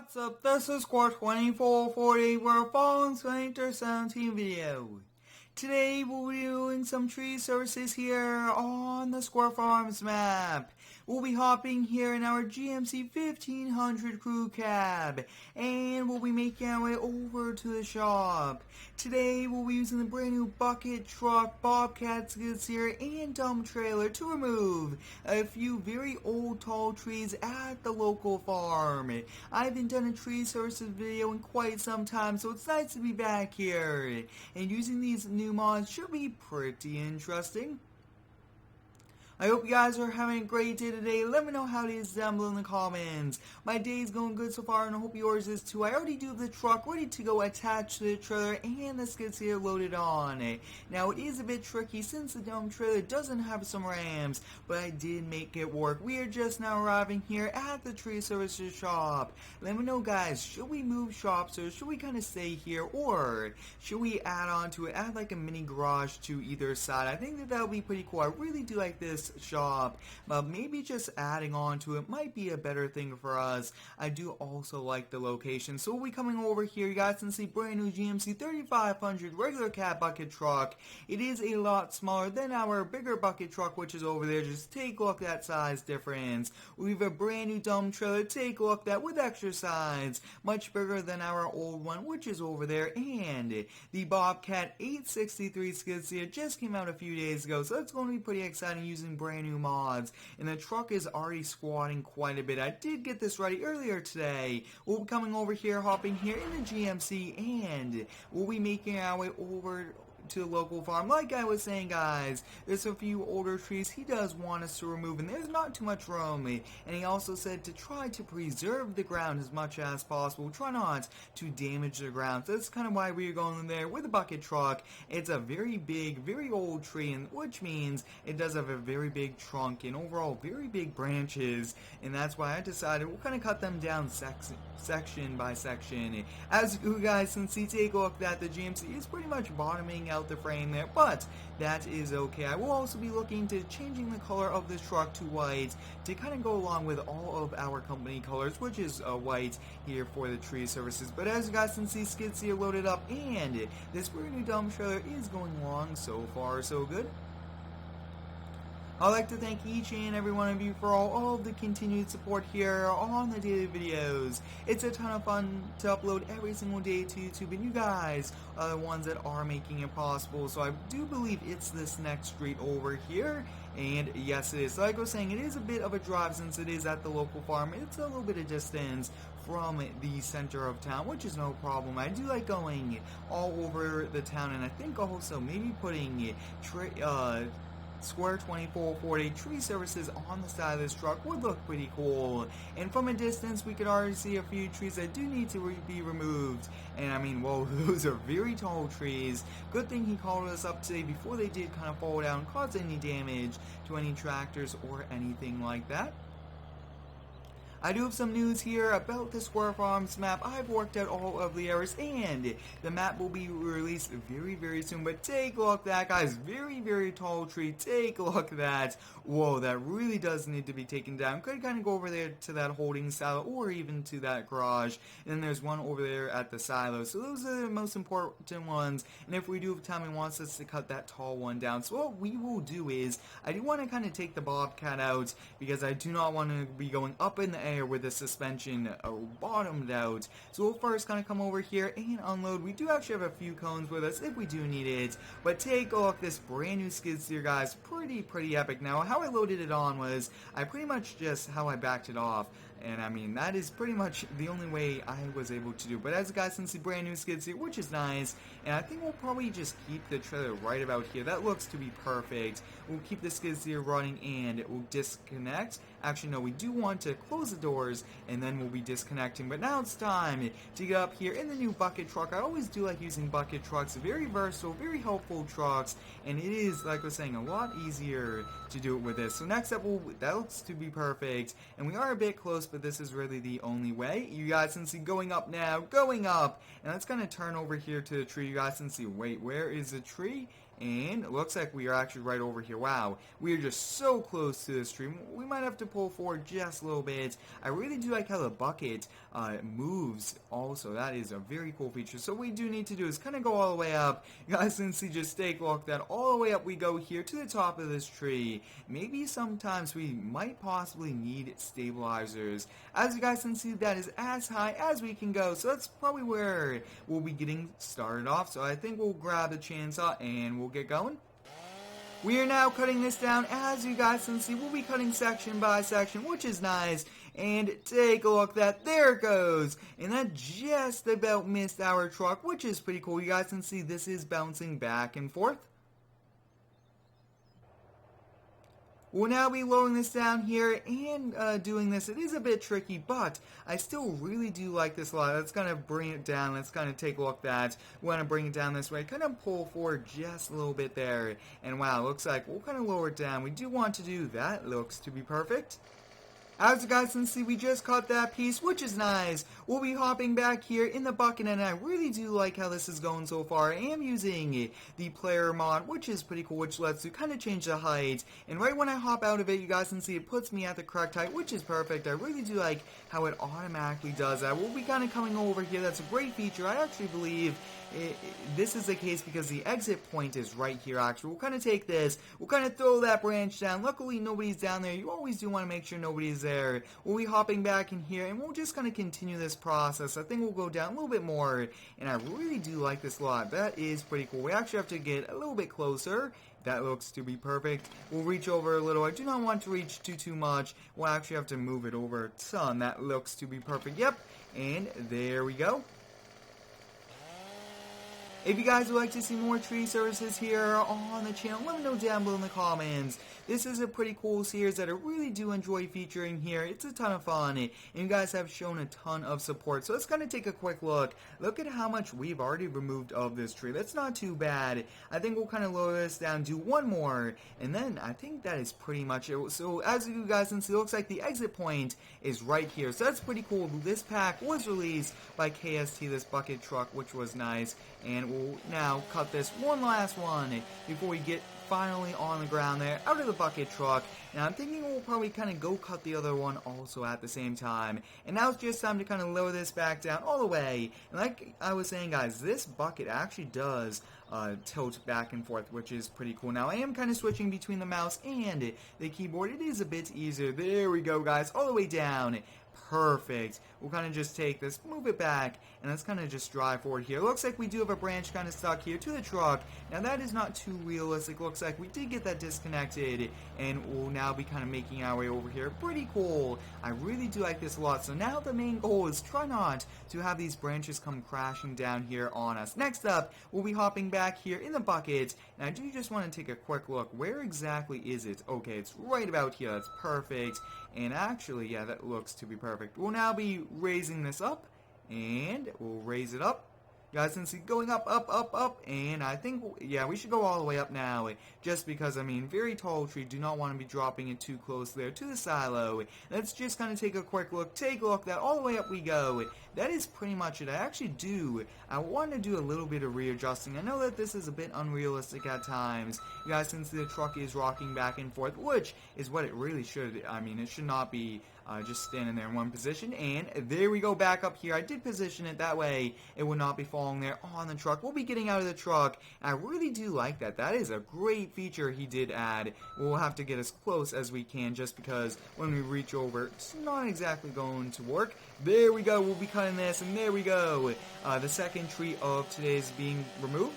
What's up, this is Score 2440, we're following Winter 17 video. Today we'll be doing some tree services here on the Square Farms map. We'll be hopping here in our GMC 1500 crew cab, and we'll be making our way over to the shop. Today we'll be using the brand new bucket truck, Bobcat skid steer, and dump trailer to remove a few very old tall trees at the local farm. I haven't done a tree services video in quite some time, so it's nice to be back here. And using these new mods should be pretty interesting. I hope you guys are having a great day today. Let me know how it is down below in the comments. My day is going good so far, and I hope yours is too. I already do have the truck ready to go attached to the trailer and the skid steer loaded on. Now it is a bit tricky since the dump trailer doesn't have some ramps, but I did make it work. We are just now arriving here at the tree services shop. Let me know, guys, should we move shops or should we kind of stay here, or should we add on to it, add like a mini garage to either side? I think that would be pretty cool. I really do like this shop, but maybe just adding on to it might be a better thing for us. I do also like the location. So we'll be coming over here. You guys can see brand new GMC 3500 regular cab bucket truck. It is a lot smaller than our bigger bucket truck, which is over there. Just take a look at that size difference. We have a brand new dump trailer. Take a look at that with extra sides, much bigger than our old one, which is over there. And the Bobcat 863 skid steer just came out a few days ago, so it's going to be pretty exciting using brand new mods. And the truck is already squatting quite a bit. I did get this ready earlier today. We'll be coming over here, hopping here in the GMC, and we'll be making our way over to the local farm. Like I was saying, guys, there's a few older trees he does want us to remove, and there's not too much room. And he also said to try to preserve the ground as much as possible. Try not to damage the ground. So that's kind of why we are going in there with a bucket truck. It's a very big, very old tree, and which means it does have a very big trunk and overall very big branches. And that's why I decided we'll kind of cut them down section by section. As you guys can see, take a look at that, the GMC is pretty much bottoming out the frame there, but that is okay. I will also be looking to changing the color of this truck to white to kind of go along with all of our company colors, which is white here for the tree services. But as you guys can see, skid steer loaded up, and this brand new dump trailer is going along so far so good. I'd like to thank each and every one of you for all of the continued support here on the daily videos. It's a ton of fun to upload every single day to YouTube, and you guys are the ones that are making it possible. So I do believe it's this next street over here, and yes it is. So like I was saying, it is a bit of a drive since it is at the local farm. It's a little bit of distance from the center of town, which is no problem. I do like going all over the town, and I think also maybe putting Square 2440 tree services on the side of this truck would look pretty cool. And from a distance we could already see a few trees that do need to be removed, and I mean, whoa, those are very tall trees. Good thing he called us up today before they did kind of fall down and cause any damage to any tractors or anything like that. I do have some news here about the Square Farms map. I've worked out all of the errors, and the map will be released very, very soon. But take a look at that, guys. Very, very tall tree. Take a look at that. Whoa, that really does need to be taken down. Could kind of go over there to that holding silo or even to that garage. And then there's one over there at the silo. So those are the most important ones. And if we do have time, he wants us to cut that tall one down. So what we will do is, I do want to kind of take the Bobcat out because I do not want to be going up in the air with the suspension bottomed out. So we'll first kind of come over here and unload. We do actually have a few cones with us if we do need it, but take a look at this brand new skid steer, guys. Pretty epic. Now how I loaded it on was I pretty much just how I backed it off, and I mean that is pretty much the only way I was able to do. But as you guys can see, brand new skid steer, which is nice, and I think we'll probably just keep the trailer right about here. That looks to be perfect. We'll keep the skid steer running and it will disconnect. Actually no, we do want to close the doors and then we'll be disconnecting. But now it's time to get up here in the new bucket truck. I always do like using bucket trucks. Very versatile, very helpful trucks, and it is, like I was saying, a lot easier to do it with this. So next up, that looks to be perfect, and we are a bit close, but this is really the only way. You guys can see going up now, going up, and let's kind of turn over here to the tree. You guys can see, wait, where is the tree? And it looks like we are actually right over here. Wow, we are just so close to this tree. We might have to pull forward just a little bit. I really do like how the bucket moves also. That is a very cool feature. So what we do need to do is kind of go all the way up. You guys can see, just take a look that all the way up we go here to the top of this tree. Maybe sometimes we might possibly need stabilizers. As you guys can see, that is as high as we can go. So that's probably where we'll be getting started off. So I think we'll grab the chainsaw and we'll get going. We are now cutting this down. As you guys can see, we'll be cutting section by section, which is nice. And take a look, that there it goes. And that just about missed our truck, which is pretty cool. You guys can see this is bouncing back and forth. We'll now be lowering this down here and doing this. It is a bit tricky, but I still really do like this a lot. Let's kind of bring it down. Let's kind of take a look at that. We want to bring it down this way. Kind of pull forward just a little bit there. And wow, looks like we'll kind of lower it down. We do want to do that. Looks to be perfect. As you guys can see, we just cut that piece, which is nice. We'll be hopping back here in the bucket, and I really do like how this is going so far. I am using the player mod, which is pretty cool, which lets you kind of change the height. And right when I hop out of it, you guys can see it puts me at the correct height, which is perfect. I really do like how it automatically does that. We'll be kind of coming over here. That's a great feature. I actually believe this is the case because the exit point is right here. Actually, we'll kind of take this, we'll kind of throw that branch down. Luckily nobody's down there. You always do want to make sure nobody's there. We'll be hopping back in here and we'll just kind of continue this process. I think we'll go down a little bit more, and I really do like this a lot. That is pretty cool. We actually have to get a little bit closer. That looks to be perfect. We'll reach over a little. I do not want to reach too much. We'll actually have to move it over a ton. That looks to be perfect. Yep, and there we go. If you guys would like to see more tree services here on the channel, let me know down below in the comments. This is a pretty cool series that I really do enjoy featuring here. It's a ton of fun, and you guys have shown a ton of support. So let's kind of take a quick look. Look at how much we've already removed of this tree. That's not too bad. I think we'll kind of lower this down, do one more, and then I think that is pretty much it. So as you guys can see, it looks like the exit point is right here. So that's pretty cool. This pack was released by KST, this bucket truck, which was nice. And we'll now cut this one last one before we get finally on the ground there, out of the bucket truck. Now I'm thinking we'll probably kind of go cut the other one also at the same time. And now it's just time to kind of lower this back down all the way. And like I was saying, guys, this bucket actually does tilt back and forth, which is pretty cool. Now I am kind of switching between the mouse and the keyboard. It is a bit easier. There we go, guys, all the way down. Perfect. We'll kind of just take this, move it back, and let's kind of just drive forward here. Looks like we do have a branch kind of stuck here to the truck. Now that is not too realistic. Looks like we did get that disconnected, and we'll now be kind of making our way over here. Pretty cool. I really do like this a lot. So now the main goal is try not to have these branches come crashing down here on us. Next up, we'll be hopping back here in the bucket, and I do just want to take a quick look. Where exactly is it? Okay, it's right about here. That's perfect. And actually, yeah, that looks to be perfect. We'll now be raising this up, and we'll raise it up. You guys can see going up, and I think, yeah, we should go all the way up now, just because, I mean, very tall tree, do not want to be dropping it too close there to the silo. Let's just kind of take a quick look, that all the way up we go. That is pretty much it. I want to do a little bit of readjusting. I know that this is a bit unrealistic at times. You guys can see the truck is rocking back and forth, which is what it really should. I mean, it should not be just standing there in one position. And there we go, back up here. I did position it that way it would not be falling there on the truck. We'll be getting out of the truck. I really do like that. That is a great feature he did add. We'll have to get as close as we can, just because when we reach over, it's not exactly going to work. There we go. We'll be cutting this, and there we go. The second tree of today is being removed.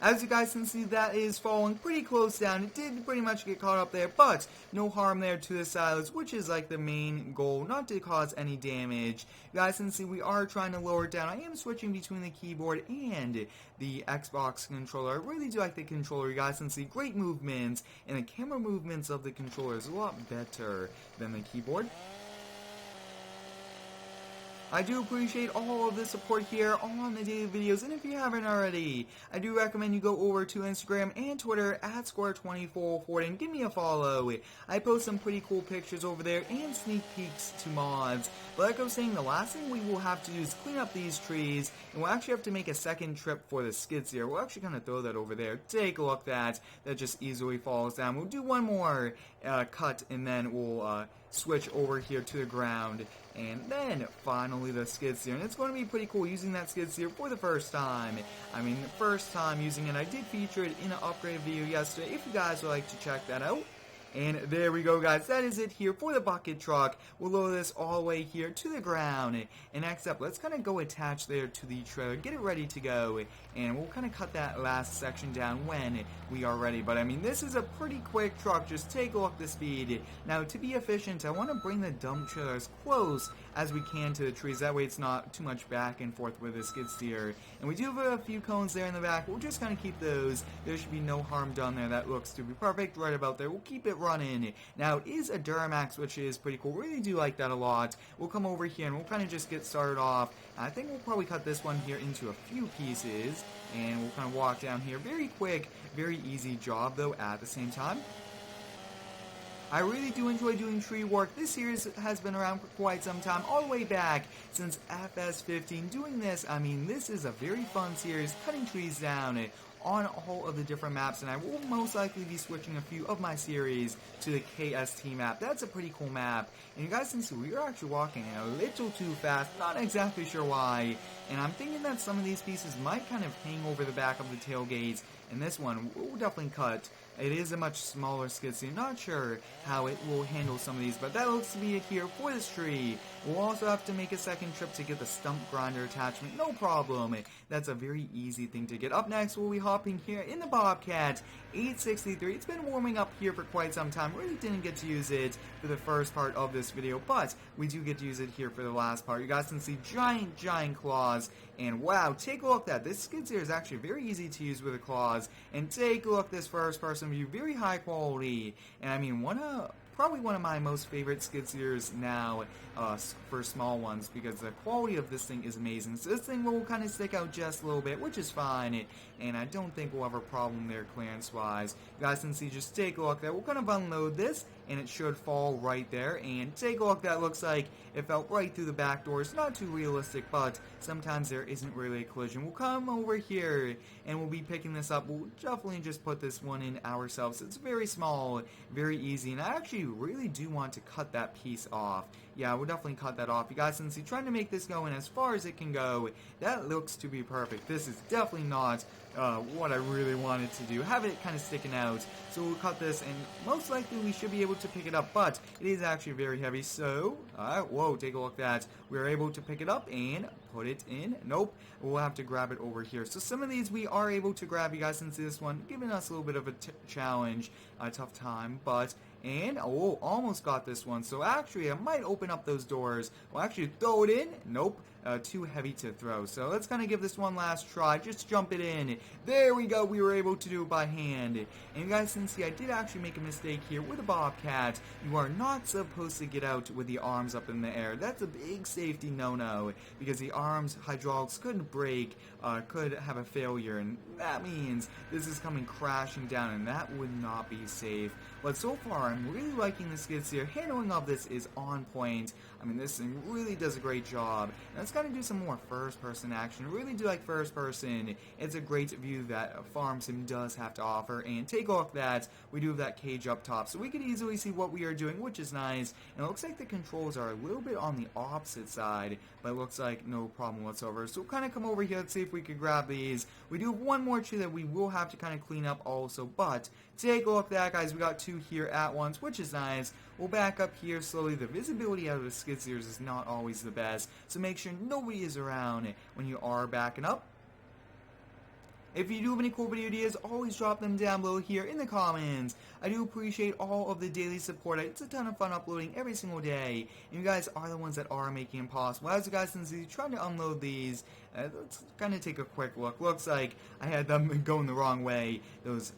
As you guys can see, that is falling pretty close down. It did pretty much get caught up there, but no harm there to the silos, which is like the main goal, not to cause any damage. You guys can see we are trying to lower it down. I am switching between the keyboard and the Xbox controller. I really do like the controller. You guys can see great movements, and the camera movements of the controller is a lot better than the keyboard. I do appreciate all of the support here on the daily videos, and if you haven't already, I do recommend you go over to Instagram and Twitter at Square2440 and give me a follow. I post some pretty cool pictures over there and sneak peeks to mods. But like I was saying, the last thing we will have to do is clean up these trees, and we'll actually have to make a second trip for the skid steer. We'll actually kind of throw that over there. Take a look at that just easily falls down. We'll do one more cut, and then we'll switch over here to the ground, and then finally the skid steer. And it's going to be pretty cool using that skid steer for the first time. I mean, the first time using it. I did feature it in an upgraded video yesterday if you guys would like to check that out. And there we go, guys. That is it here for the bucket truck. We'll lower this all the way here to the ground. And next up, let's kind of go attach there to the trailer, get it ready to go, and we'll kind of cut that last section down when we are ready. But I mean, this is a pretty quick truck. Just take a look at the speed. Now, to be efficient, I want to bring the dump trailer as close as we can to the trees. That way it's not too much back and forth with the skid steer. And we do have a few cones there in the back. We'll just kind of keep those. There should be no harm done there. That looks to be perfect right about there. We'll keep it running. Now, it is a Duramax, which is pretty cool. Really do like that a lot. We'll come over here and we'll kind of just get started off. I think we'll probably cut this one here into a few pieces, and we'll kind of walk down here. Very quick, very easy job, though, at the same time. I really do enjoy doing tree work. This series has been around for quite some time, all the way back since FS15. Doing this, I mean, this is a very fun series, cutting trees down on all of the different maps, and I will most likely be switching a few of my series to the KST map. That's a pretty cool map, and you guys can see we are actually walking a little too fast, not exactly sure why, and I'm thinking that some of these pieces might kind of hang over the back of the tailgates, and this one we'll definitely cut. It is a much smaller skid steer. Not sure how it will handle some of these, but that looks to be it here for this tree. We'll also have to make a second trip to get the stump grinder attachment. No problem. That's a very easy thing to get. Up next, we'll be hopping here in the Bobcat 863. It's been warming up here for quite some time. Really didn't get to use it for the first part of this video, but we do get to use it here for the last part. You guys can see giant claws, and wow, take a look at that. This skid steer is actually very easy to use with the claws, and take a look at this first person view, very high quality, and I mean, probably one of my most favorite skid steers now for small ones, because the quality of this thing is amazing. So this thing will kind of stick out just a little bit, which is fine, and I don't think we'll have a problem there clearance wise. You guys can see, just take a look there. We'll kind of unload this, and it should fall right there, and take a look. That looks like it fell right through the back doors. Not too realistic, but sometimes there isn't really a collision. We'll come over here and we'll be picking this up. We'll definitely just put this one in ourselves. It's very small, very easy, and I actually really do want to cut that piece off. Yeah, we'll definitely cut that off. You guys can see, trying to make this go in as far as it can go. That looks to be perfect. This is definitely not what I really wanted to do. Have it kind of sticking out. So we'll cut this, and most likely we should be able to pick it up, but it is actually very heavy. So, whoa, take a look at that. We're able to pick it up and put it in. Nope, we'll have to grab it over here. So some of these we are able to grab. You guys can see this one giving us a little bit of a challenge, a tough time, but almost got this one. So actually, I might open up those doors. We'll actually throw it in. Nope. Too heavy to throw. So let's kind of give this one last try. Just jump it in. There we go. We were able to do it by hand. And you guys can see I did actually make a mistake here with a Bobcat. You are not supposed to get out with the arms up in the air. That's a big safety no-no, because the arms hydraulics could break, could have a failure, and that means this is coming crashing down, and that would not be safe. But so far, I'm really liking the skid steer. Handling of this is on point. I mean, this thing really does a great job. And let's kind of do some more first-person action. I really do like first-person. It's a great view that Farm Sim does have to offer. And take a look at that. We do have that cage up top, so we can easily see what we are doing, which is nice. And it looks like the controls are a little bit on the opposite side, but it looks like no problem whatsoever. So we'll kind of come over here. Let's see if we can grab these. We do have one more tree that we will have to kind of clean up also, but take a look at that, guys. We got two here at once, which is nice. We'll back up here slowly. The visibility out of the skid steers is not always the best, so make sure nobody is around when you are backing up. If you do have any cool video ideas, always drop them down below here in the comments. I do appreciate all of the daily support. It's a ton of fun uploading every single day. And you guys are the ones that are making it possible. As you guys can see, trying to unload these, let's kind of take a quick look. Looks like I had them going the wrong way. Those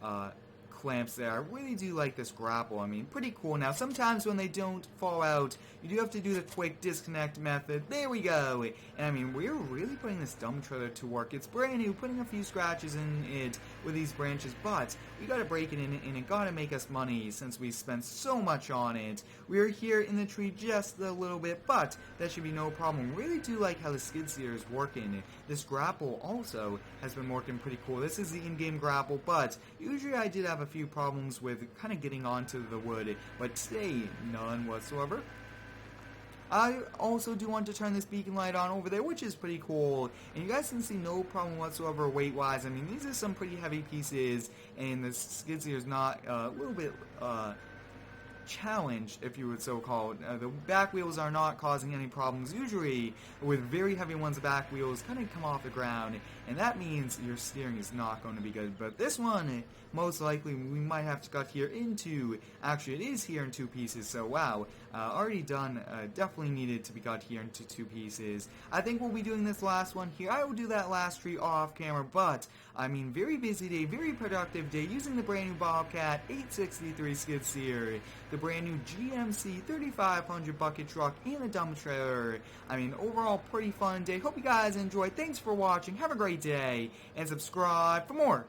clamps there. I really do like this grapple. I mean, pretty cool. Now, sometimes when they don't fall out, you do have to do the quick disconnect method. There we go. And I mean, we're really putting this dump trailer to work. It's brand new, putting a few scratches in it with these branches, but we gotta break it in, and it gotta make us money since we spent so much on it. We're here in the tree just a little bit, but that should be no problem. Really do like how the skid steer is working. This grapple also has been working pretty cool. This is the in-game grapple, but usually I did have a few problems with kind of getting onto the wood, but today, none whatsoever. I also do want to turn this beacon light on over there, which is pretty cool, and you guys can see no problem whatsoever weight-wise. I mean, these are some pretty heavy pieces, and the skid steer is not a little bit challenge, if you would so call it. The back wheels are not causing any problems. Usually, with very heavy ones, the back wheels kind of come off the ground, and that means your steering is not going to be good. But this one, most likely, we might have to cut here into, actually it is here in two pieces, so wow, already done, definitely needed to be cut here into two pieces. I think we'll be doing this last one here. I will do that last tree off camera, but, I mean, very busy day, very productive day, using the brand new Bobcat 863 skid steer, the brand new GMC 3500 bucket truck, and the dump trailer. I mean, overall, pretty fun day. Hope you guys enjoyed. Thanks for watching. Have a great day, and subscribe for more.